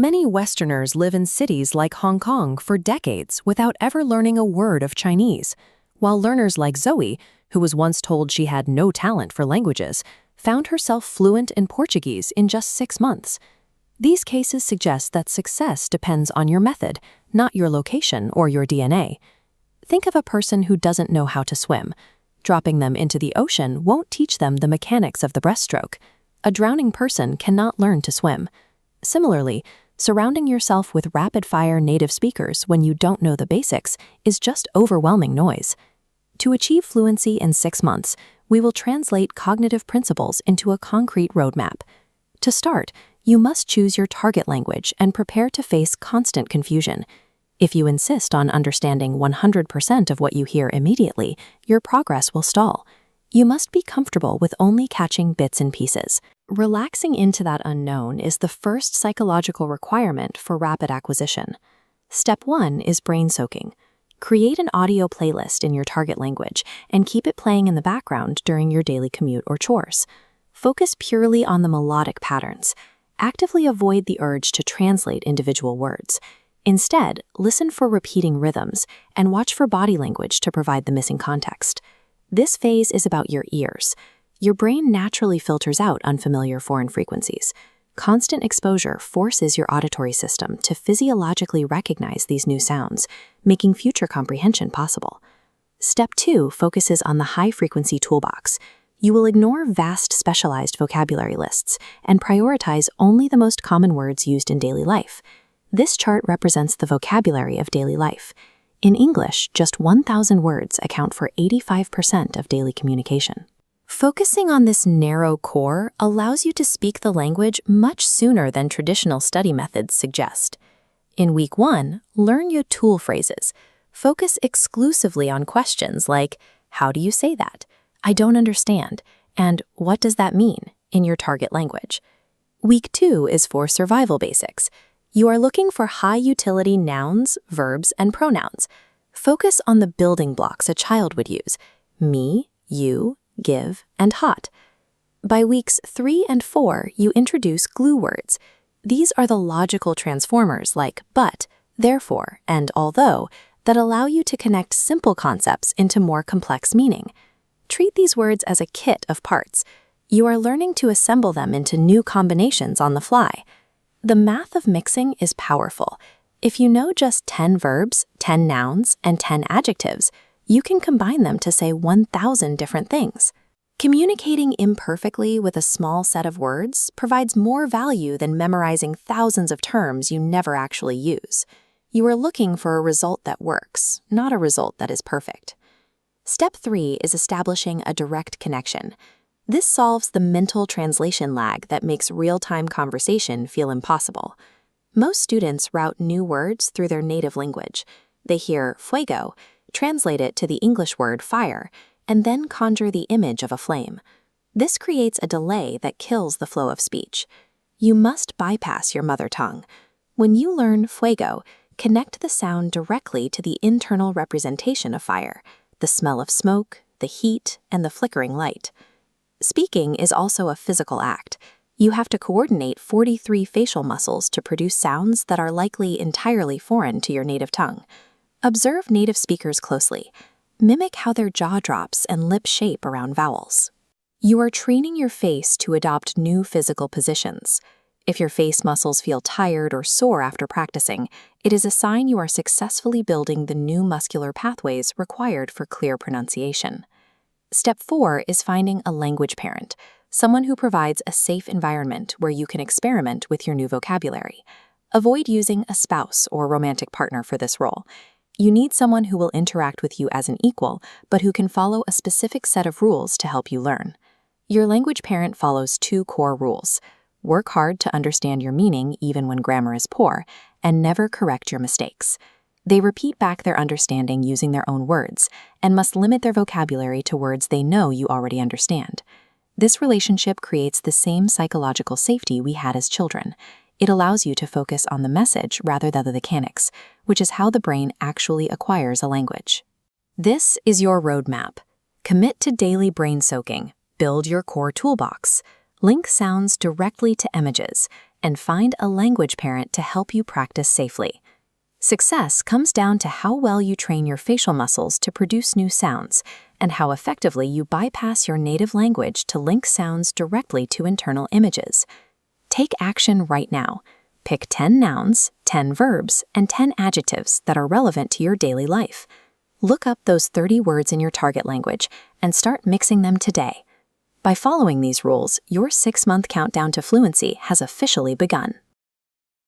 Many Westerners live in cities like Hong Kong for decades without ever learning a word of Chinese, while learners like Zoe, who was once told she had no talent for languages, found herself fluent in Portuguese in just 6 months. These cases suggest that success depends on your method, not your location or your DNA. Think of a person who doesn't know how to swim. Dropping them into the ocean won't teach them the mechanics of the breaststroke. A drowning person cannot learn to swim. Similarly, surrounding yourself with rapid-fire native speakers when you don't know the basics is just overwhelming noise. To achieve fluency in 6 months, we will translate cognitive principles into a concrete roadmap. To start, you must choose your target language and prepare to face constant confusion. If you insist on understanding 100% of what you hear immediately, your progress will stall. You must be comfortable with only catching bits and pieces. Relaxing into that unknown is the first psychological requirement for rapid acquisition. Step 1 is brain soaking. Create an audio playlist in your target language and keep it playing in the background during your daily commute or chores. Focus purely on the melodic patterns. Actively avoid the urge to translate individual words. Instead, listen for repeating rhythms and watch for body language to provide the missing context. This phase is about your ears. Your brain naturally filters out unfamiliar foreign frequencies. Constant exposure forces your auditory system to physiologically recognize these new sounds, making future comprehension possible. Step 2 focuses on the high-frequency toolbox. You will ignore vast specialized vocabulary lists and prioritize only the most common words used in daily life. This chart represents the vocabulary of daily life. In English, just 1,000 words account for 85% of daily communication. Focusing on this narrow core allows you to speak the language much sooner than traditional study methods suggest. In Week 1, learn your tool phrases. Focus exclusively on questions like, "How do you say that?" "I don't understand," and "What does that mean?" in your target language. Week 2 is for survival basics. You are looking for high-utility nouns, verbs, and pronouns. Focus on the building blocks a child would use: me, you, give, and hot. By weeks 3 and 4, you introduce glue words. These are the logical transformers like but, therefore, and although that allow you to connect simple concepts into more complex meaning. Treat these words as a kit of parts. You are learning to assemble them into new combinations on the fly. The math of mixing is powerful. If you know just 10 verbs, 10 nouns, and 10 adjectives, you can combine them to say 1,000 different things. Communicating imperfectly with a small set of words provides more value than memorizing thousands of terms you never actually use. You are looking for a result that works, not a result that is perfect. Step 3 is establishing a direct connection. This solves the mental translation lag that makes real-time conversation feel impossible. Most students route new words through their native language. They hear fuego, translate it to the English word fire, and then conjure the image of a flame. This creates a delay that kills the flow of speech. You must bypass your mother tongue. When you learn fuego, connect the sound directly to the internal representation of fire, the smell of smoke, the heat, and the flickering light. Speaking is also a physical act. You have to coordinate 43 facial muscles to produce sounds that are likely entirely foreign to your native tongue. Observe native speakers closely. Mimic how their jaw drops and lips shape around vowels. You are training your face to adopt new physical positions. If your face muscles feel tired or sore after practicing, it is a sign you are successfully building the new muscular pathways required for clear pronunciation. Step 4 is finding a language parent, someone who provides a safe environment where you can experiment with your new vocabulary. Avoid using a spouse or romantic partner for this role. You need someone who will interact with you as an equal, but who can follow a specific set of rules to help you learn. Your language parent follows 2 core rules. Work hard to understand your meaning even when grammar is poor, and never correct your mistakes. They repeat back their understanding using their own words, and must limit their vocabulary to words they know you already understand. This relationship creates the same psychological safety we had as children. It allows you to focus on the message rather than the mechanics, which is how the brain actually acquires a language. This is your roadmap. Commit to daily brain soaking, build your core toolbox, link sounds directly to images, and find a language parent to help you practice safely. Success comes down to how well you train your facial muscles to produce new sounds, and how effectively you bypass your native language to link sounds directly to internal images. Take action right now. Pick 10 nouns, 10 verbs, and 10 adjectives that are relevant to your daily life. Look up those 30 words in your target language and start mixing them today. By following these rules, your 6-month countdown to fluency has officially begun.